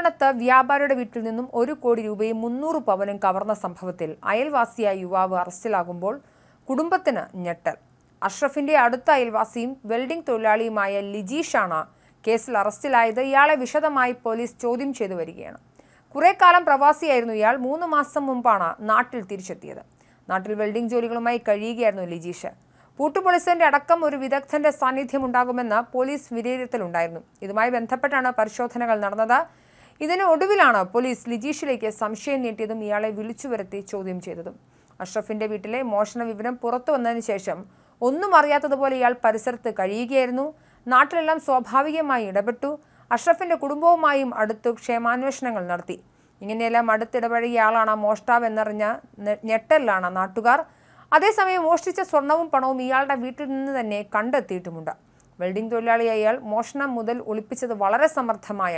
പന്തളത്ത് വ്യാപാരിയുടെ വീട്ടിൽ നിന്നും 1 കോടി രൂപയും 300 പവനും കവർന്ന സംഭവത്തിൽ അയൽവാസിയായ യുവാവ് അറസ്റ്റിലാകുമ്പോൾ കുടുംബത്തിന് ഞെട്ടൽ. അഷ്റഫിന്റെ അടുത്ത അയൽവാസിയും വെൽഡിംഗ് തൊഴിലാളിയുമായ ലിജീഷാണ് കേസിൽ അറസ്റ്റിലായത്. ഇയാളെ വിശദമായി പോലീസ് ചോദ്യം ചെയ്തു വരികയാണ്. കുറെ കാലം പ്രവാസിയായിരുന്നു ഇയാൾ. 3 മാസം മുമ്പാണ് നാട്ടിൽ തിരിച്ചെത്തിയത്. നാട്ടിൽ വെൽഡിംഗ് ജോലികളുമായി കഴിയുകയായിരുന്നു ലിജീഷ്. പൂട്ടുപൊളിച്ചതിന്റെ അടക്കം ഒരു വിദഗ്ധന്റെ സാന്നിധ്യം ഉണ്ടാകുമെന്ന് പോലീസ് വിലയിരുത്തലുണ്ടായിരുന്നു. ഇതുമായി ബന്ധപ്പെട്ടാണ് പരിശോധനകൾ നടന്നത്. ഇതിന് ഒടുവിലാണ് പോലീസ് ലിജീഷിലേക്ക് സംശയം നീട്ടിയതും ഇയാളെ വിളിച്ചു വരുത്തി ചോദ്യം ചെയ്തതും. അഷ്റഫിന്റെ വീട്ടിലെ മോഷണ വിവരം പുറത്തു വന്നതിന് ശേഷം ഒന്നും അറിയാത്തതുപോലെ ഇയാൾ പരിസരത്ത് കഴിയുകയായിരുന്നു. നാട്ടിലെല്ലാം സ്വാഭാവികമായി ഇടപെട്ടു. അഷ്റഫിന്റെ കുടുംബവുമായും അടുത്തു ക്ഷേമാന്വേഷണങ്ങൾ നടത്തി. ഇങ്ങനെയെല്ലാം അടുത്തിടപഴകിയ ആളാണ് മോഷ്ടാവ് എന്നറിഞ്ഞ ഞെട്ടലിലാണ് നാട്ടുകാർ. അതേസമയം മോഷ്ടിച്ച സ്വർണവും പണവും ഇയാളുടെ വീട്ടിൽ നിന്ന് തന്നെ കണ്ടെത്തിയിട്ടുമുണ്ട്. വെൽഡിംഗ് തൊഴിലാളിയായ ഇയാൾ മോഷണം മുതൽ ഒളിപ്പിച്ചത് വളരെ സമർത്ഥമായാണ്.